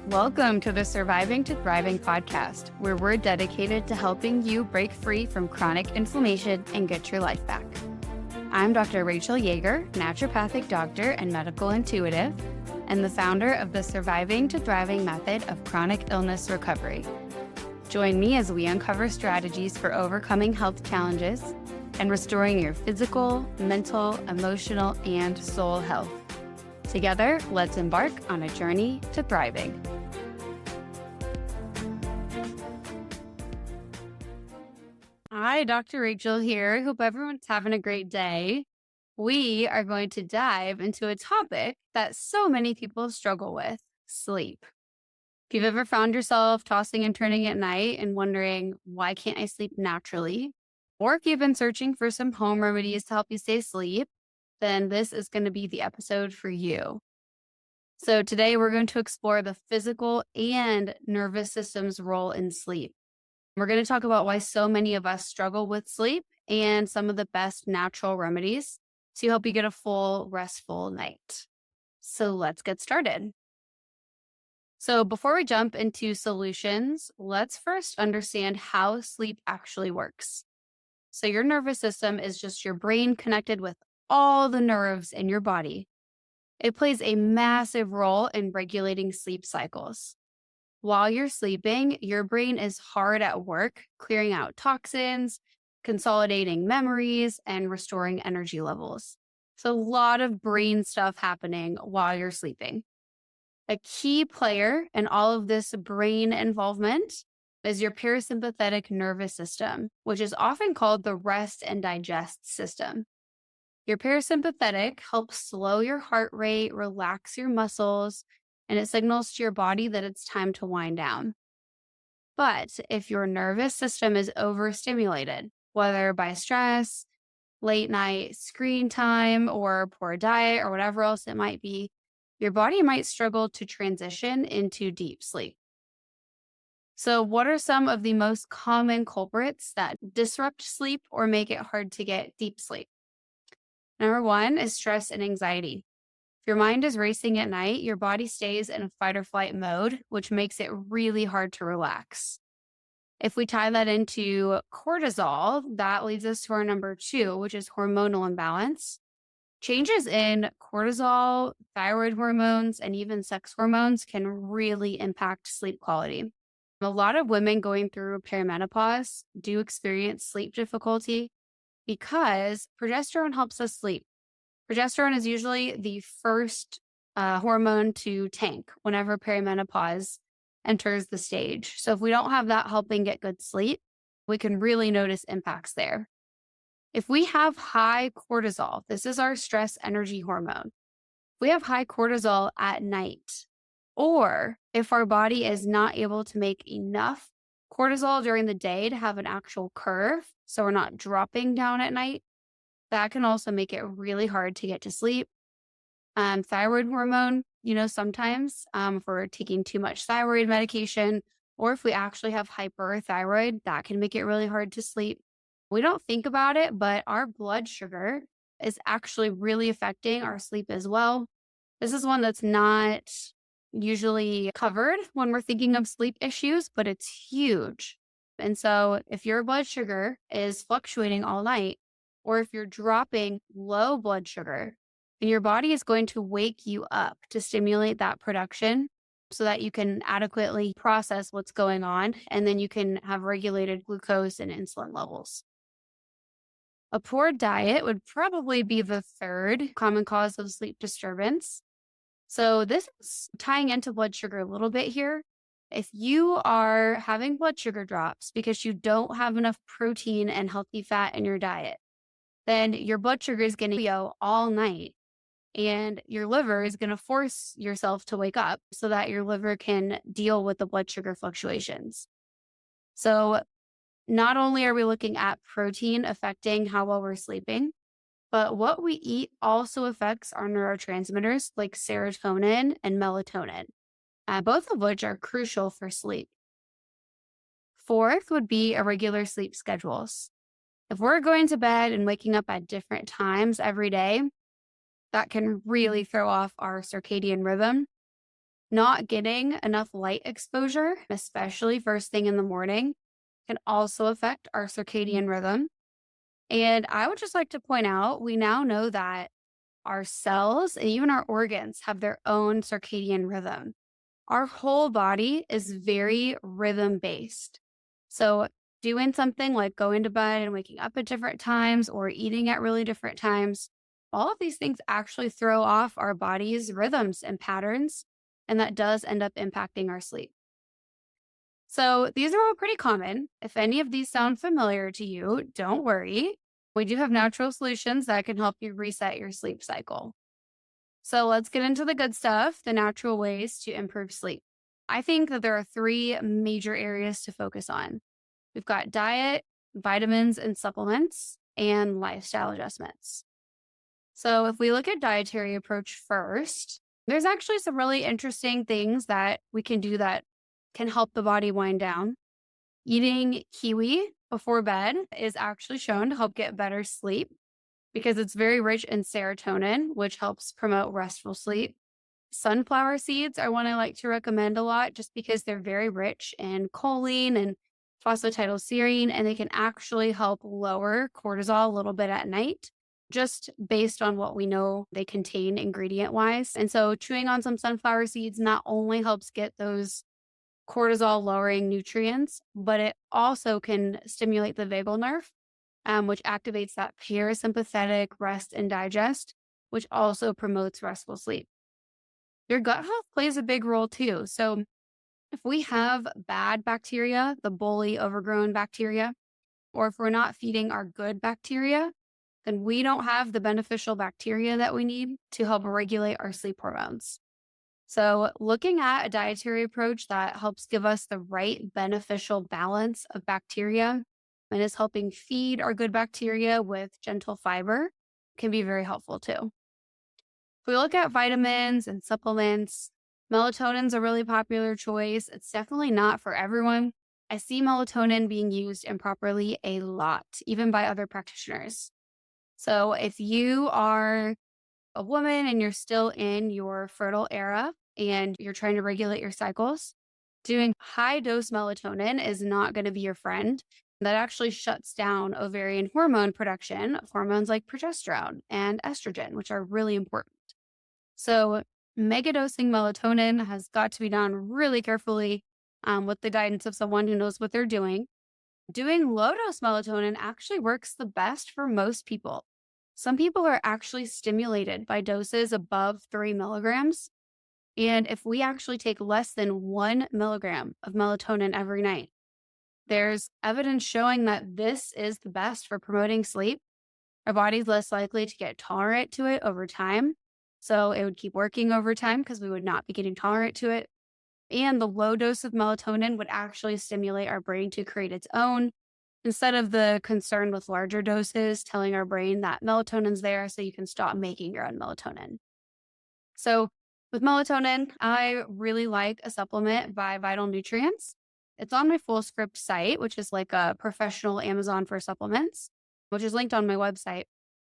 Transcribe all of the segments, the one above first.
Welcome to the Surviving to Thriving podcast, where we're dedicated to helping you break free from chronic inflammation and get your life back. I'm Dr. Rachel Yeager, naturopathic doctor and medical intuitive, and the founder of the Surviving to Thriving method of chronic illness recovery. Join me as we uncover strategies for overcoming health challenges and restoring your physical, mental, emotional, and soul health. Together, let's embark on a journey to thriving. Hi, Dr. Rachel here. Hope everyone's having a great day. We are going to dive into a topic that so many people struggle with: sleep. If you've ever found yourself tossing and turning at night and wondering, why can't I sleep naturally? Or if you've been searching for some home remedies to help you stay asleep, then this is going to be the episode for you. So today we're going to explore the physical and nervous system's role in sleep. We're going to talk about why so many of us struggle with sleep and some of the best natural remedies to help you get a full, restful night. So let's get started. So before we jump into solutions, let's first understand how sleep actually works. So your nervous system is just your brain connected with all the nerves in your body. It plays a massive role in regulating sleep cycles. While you're sleeping, your brain is hard at work, clearing out toxins, consolidating memories, and restoring energy levels. So a lot of brain stuff happening while you're sleeping. A key player in all of this brain involvement is your parasympathetic nervous system, which is often called the rest and digest system. Your parasympathetic helps slow your heart rate, relax your muscles, and it signals to your body that it's time to wind down. But if your nervous system is overstimulated, whether by stress, late night screen time, or poor diet, or whatever else it might be, your body might struggle to transition into deep sleep. So what are some of the most common culprits that disrupt sleep or make it hard to get deep sleep? Number one is stress and anxiety. If your mind is racing at night, your body stays in a fight or flight mode, which makes it really hard to relax. If we tie that into cortisol, that leads us to our number two, which is hormonal imbalance. Changes in cortisol, thyroid hormones, and even sex hormones can really impact sleep quality. A lot of women going through perimenopause do experience sleep difficulty because progesterone helps us sleep. Progesterone is usually the first hormone to tank whenever perimenopause enters the stage. So if we don't have that helping get good sleep, we can really notice impacts there. If we have high cortisol, this is our stress energy hormone. If we have high cortisol at night, or if our body is not able to make enough cortisol during the day to have an actual curve, so we're not dropping down at night, that can also make it really hard to get to sleep. Thyroid hormone, sometimes if we're taking too much thyroid medication, or if we actually have hyperthyroid, that can make it really hard to sleep. We don't think about it, but our blood sugar is actually really affecting our sleep as well. This is one that's not usually covered when we're thinking of sleep issues, but it's huge. And so if your blood sugar is fluctuating all night, or if you're dropping low blood sugar, then your body is going to wake you up to stimulate that production so that you can adequately process what's going on, and then you can have regulated glucose and insulin levels. A poor diet would probably be the third common cause of sleep disturbance. So this is tying into blood sugar a little bit here. If you are having blood sugar drops because you don't have enough protein and healthy fat in your diet, then your blood sugar is going to go all night, and your liver is going to force yourself to wake up so that your liver can deal with the blood sugar fluctuations. So not only are we looking at protein affecting how well we're sleeping, but what we eat also affects our neurotransmitters like serotonin and melatonin, both of which are crucial for sleep. Fourth would be irregular sleep schedules. If we're going to bed and waking up at different times every day, that can really throw off our circadian rhythm. Not getting enough light exposure, especially first thing in the morning, can also affect our circadian rhythm. And I would just like to point out we now know that our cells and even our organs have their own circadian rhythm. Our whole body is very rhythm based. So, doing something like going to bed and waking up at different times or eating at really different times, all of these things actually throw off our body's rhythms and patterns. And that does end up impacting our sleep. So, these are all pretty common. If any of these sound familiar to you, don't worry. We do have natural solutions that can help you reset your sleep cycle. So let's get into the good stuff, the natural ways to improve sleep. I think that there are three major areas to focus on. We've got diet, vitamins and supplements, and lifestyle adjustments. So if we look at dietary approach first, there's actually some really interesting things that we can do that can help the body wind down. Eating kiwi before bed is actually shown to help get better sleep because it's very rich in serotonin, which helps promote restful sleep. Sunflower seeds are one I like to recommend a lot just because they're very rich in choline and phosphatidylserine, and they can actually help lower cortisol a little bit at night, just based on what we know they contain ingredient wise. And so, chewing on some sunflower seeds not only helps get those cortisol lowering nutrients, but it also can stimulate the vagal nerve, which activates that parasympathetic rest and digest, which also promotes restful sleep. Your gut health plays a big role too. So, if we have bad bacteria, the bully overgrown bacteria, or if we're not feeding our good bacteria, then we don't have the beneficial bacteria that we need to help regulate our sleep hormones. So, looking at a dietary approach that helps give us the right beneficial balance of bacteria and is helping feed our good bacteria with gentle fiber can be very helpful too. If we look at vitamins and supplements, melatonin's a really popular choice. It's definitely not for everyone. I see melatonin being used improperly a lot, even by other practitioners. So, if you are a woman and you're still in your fertile era and you're trying to regulate your cycles, doing high dose melatonin is not going to be your friend. That actually shuts down ovarian hormone production of hormones like progesterone and estrogen, which are really important. So, megadosing melatonin has got to be done really carefully with the guidance of someone who knows what they're doing. Doing low dose melatonin actually works the best for most people. Some people are actually stimulated by doses above 3 milligrams. And if we actually take less than 1 milligram of melatonin every night, there's evidence showing that this is the best for promoting sleep. Our body's less likely to get tolerant to it over time. So it would keep working over time because we would not be getting tolerant to it. And the low dose of melatonin would actually stimulate our brain to create its own instead of the concern with larger doses telling our brain that melatonin's there so you can stop making your own melatonin. So with melatonin, I really like a supplement by Vital Nutrients. It's on my Full Script site, which is like a professional Amazon for supplements, which is linked on my website.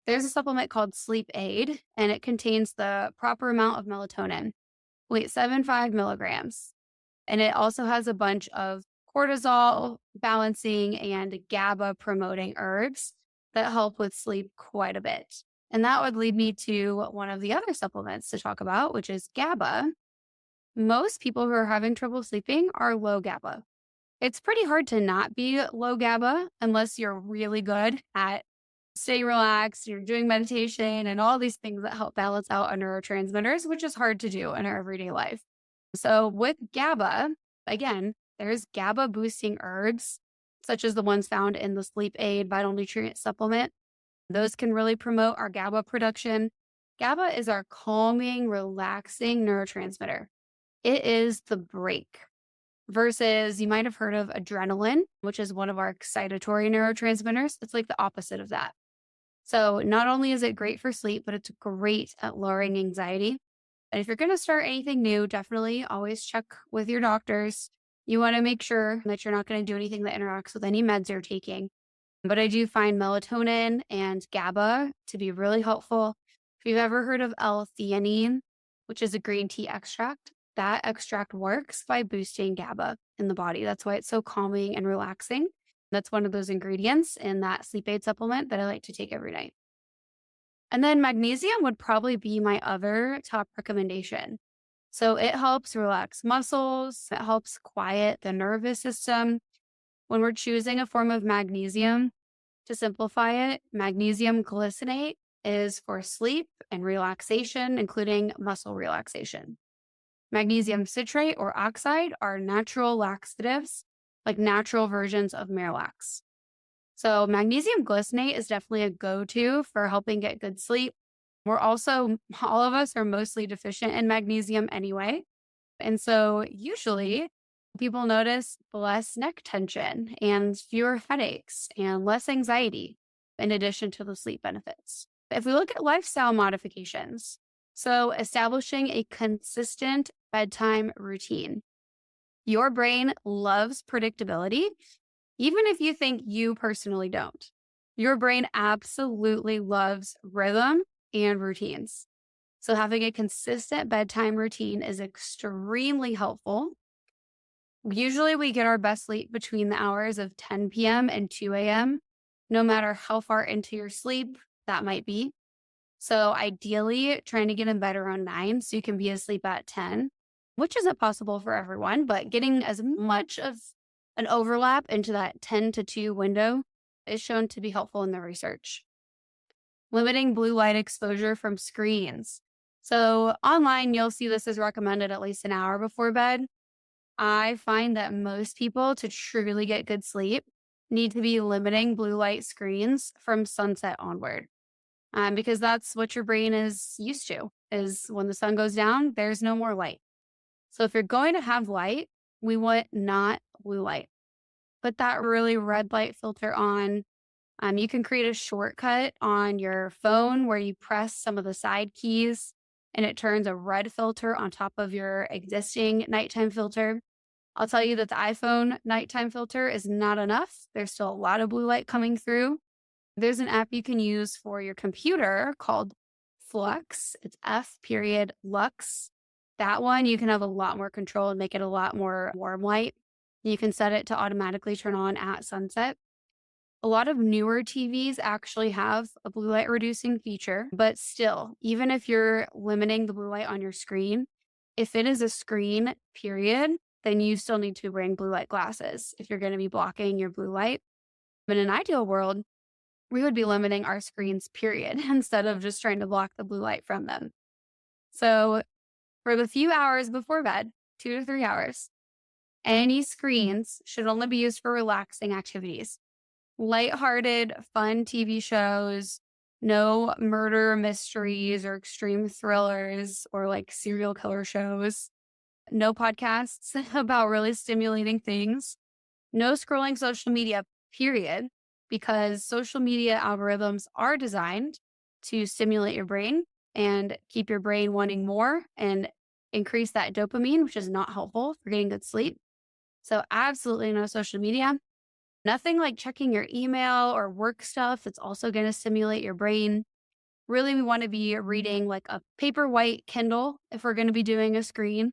There's a supplement called Sleep Aid, and it contains the proper amount of melatonin, 0.75 milligrams. And it also has a bunch of cortisol balancing and GABA promoting herbs that help with sleep quite a bit. And that would lead me to one of the other supplements to talk about, which is GABA. Most people who are having trouble sleeping are low GABA. It's pretty hard to not be low GABA unless you're really good at staying relaxed, you're doing meditation and all these things that help balance out our neurotransmitters, which is hard to do in our everyday life. So with GABA, again, there's GABA boosting herbs, such as the ones found in the Sleep Aid Vital Nutrient Supplement. Those can really promote our GABA production. GABA is our calming, relaxing neurotransmitter. It is the break versus you might have heard of adrenaline, which is one of our excitatory neurotransmitters. It's like the opposite of that. So not only is it great for sleep, but it's great at lowering anxiety. And if you're going to start anything new, definitely always check with your doctors. You want to make sure that you're not going to do anything that interacts with any meds you're taking. But I do find melatonin and GABA to be really helpful. If you've ever heard of L-theanine, which is a green tea extract, That extract works by boosting GABA in the body. That's why it's so calming and relaxing. That's one of those ingredients in that sleep aid supplement that I like to take every night. And then magnesium would probably be my other top recommendation. So it helps relax muscles, it helps quiet the nervous system. When we're choosing a form of magnesium, to simplify it, magnesium glycinate is for sleep and relaxation, including muscle relaxation. Magnesium citrate or oxide are natural laxatives, like natural versions of Miralax. So magnesium glycinate is definitely a go-to for helping get good sleep. We're also, all of us are mostly deficient in magnesium anyway. And so usually people notice less neck tension and fewer headaches and less anxiety in addition to the sleep benefits. If we look at lifestyle modifications, so establishing a consistent bedtime routine. Your brain loves predictability, even if you think you personally don't. Your brain absolutely loves rhythm and routines. So having a consistent bedtime routine is extremely helpful. Usually we get our best sleep between the hours of 10 p.m. and 2 a.m., no matter how far into your sleep that might be. So ideally trying to get in bed around 9 so you can be asleep at 10, which isn't possible for everyone, but getting as much of an overlap into that 10 to 2 window is shown to be helpful in the research. Limiting blue light exposure from screens. So online, you'll see this is recommended at least an hour before bed. I find that most people, to truly get good sleep, need to be limiting blue light screens from sunset onward. Because that's what your brain is used to, is when the sun goes down, there's no more light. So if you're going to have light, we want not blue light. Put that really red light filter on. You can create a shortcut on your phone where you press some of the side keys and it turns a red filter on top of your existing nighttime filter. I'll tell you that the iPhone nighttime filter is not enough. There's still a lot of blue light coming through. There's an app you can use for your computer called Flux. It's F period Lux. That one you can have a lot more control and make it a lot more warm light. You can set it to automatically turn on at sunset. A lot of newer TVs actually have a blue light reducing feature, but still, even if you're limiting the blue light on your screen, if it is a screen, period, then you still need to bring blue light glasses if you're going to be blocking your blue light. But in an ideal world, we would be limiting our screens, period, instead of just trying to block the blue light from them. So for the few hours before bed, 2 to 3 hours, any screens should only be used for relaxing activities. Lighthearted, fun TV shows, no murder mysteries or extreme thrillers or like serial killer shows, no podcasts about really stimulating things, no scrolling social media, period, because social media algorithms are designed to stimulate your brain and keep your brain wanting more and increase that dopamine, which is not helpful for getting good sleep. So absolutely no social media. Nothing like checking your email or work stuff that's also going to stimulate your brain. Really, we want to be reading like a paper white Kindle if we're going to be doing a screen.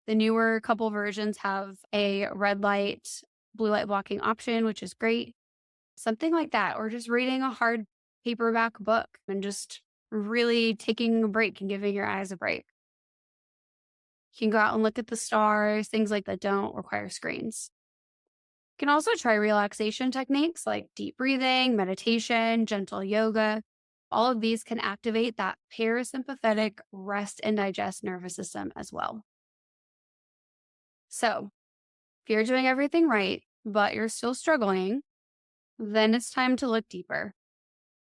The newer couple versions have a red light, blue light blocking option, which is great. Something like that, or just reading a hard paperback book and just really taking a break and giving your eyes a break. You can go out and look at the stars, things like that don't require screens. You can also try relaxation techniques like deep breathing, meditation, gentle yoga. All of these can activate that parasympathetic rest and digest nervous system as well. So if you're doing everything right, but you're still struggling, then it's time to look deeper.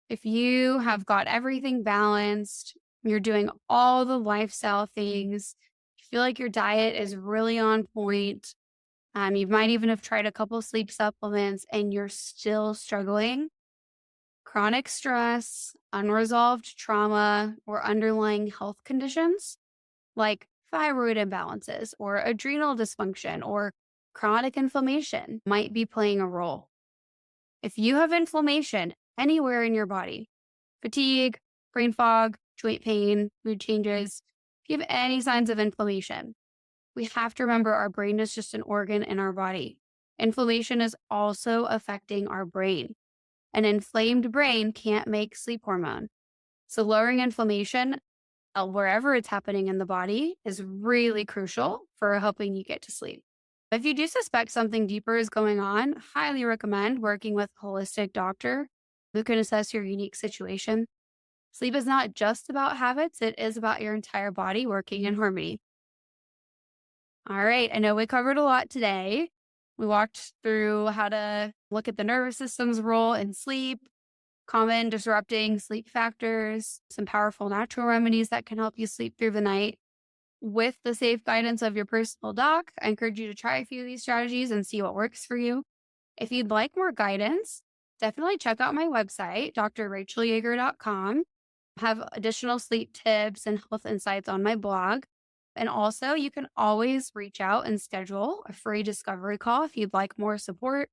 If you have got everything balanced, you're doing all the lifestyle things, you feel like your diet is really on point, you might even have tried a couple sleep supplements and you're still struggling. Chronic stress, unresolved trauma, or underlying health conditions like thyroid imbalances or adrenal dysfunction or chronic inflammation might be playing a role. If you have inflammation anywhere in your body, fatigue, brain fog, joint pain, mood changes, if you have any signs of inflammation, We have to remember our brain is just an organ in our body. Inflammation is also affecting our brain. An inflamed brain can't make sleep hormone. So lowering inflammation wherever it's happening in the body is really crucial for helping you get to sleep. If you do suspect something deeper is going on, highly recommend working with a holistic doctor who can assess your unique situation. Sleep is not just about habits, it is about your entire body working in harmony. All right, I know we covered a lot today. We walked through how to look at the nervous system's role in sleep, common disrupting sleep factors, some powerful natural remedies that can help you sleep through the night. With the safe guidance of your personal doc, I encourage you to try a few of these strategies and see what works for you. If you'd like more guidance, definitely check out my website, drrachelyeager.com. I have additional sleep tips and health insights on my blog. And also, you can always reach out and schedule a free discovery call if you'd like more support.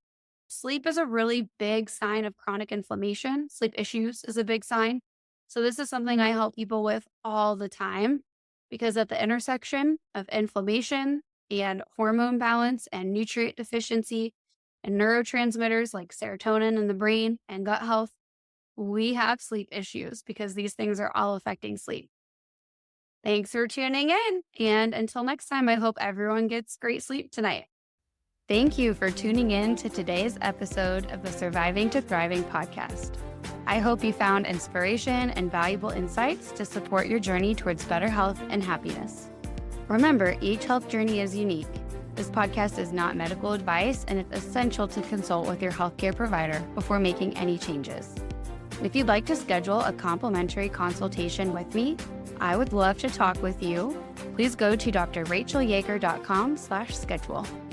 Sleep is a really big sign of chronic inflammation. Sleep issues is a big sign. So, this is something I help people with all the time because at the intersection of inflammation and hormone balance and nutrient deficiency and neurotransmitters like serotonin in the brain and gut health, we have sleep issues because these things are all affecting sleep. Thanks for tuning in. And until next time, I hope everyone gets great sleep tonight. Thank you for tuning in to today's episode of the Surviving to Thriving podcast. I hope you found inspiration and valuable insights to support your journey towards better health and happiness. Remember, each health journey is unique. This podcast is not medical advice, and it's essential to consult with your healthcare provider before making any changes. If you'd like to schedule a complimentary consultation with me, I would love to talk with you. Please go to drrachelyeager.com/schedule.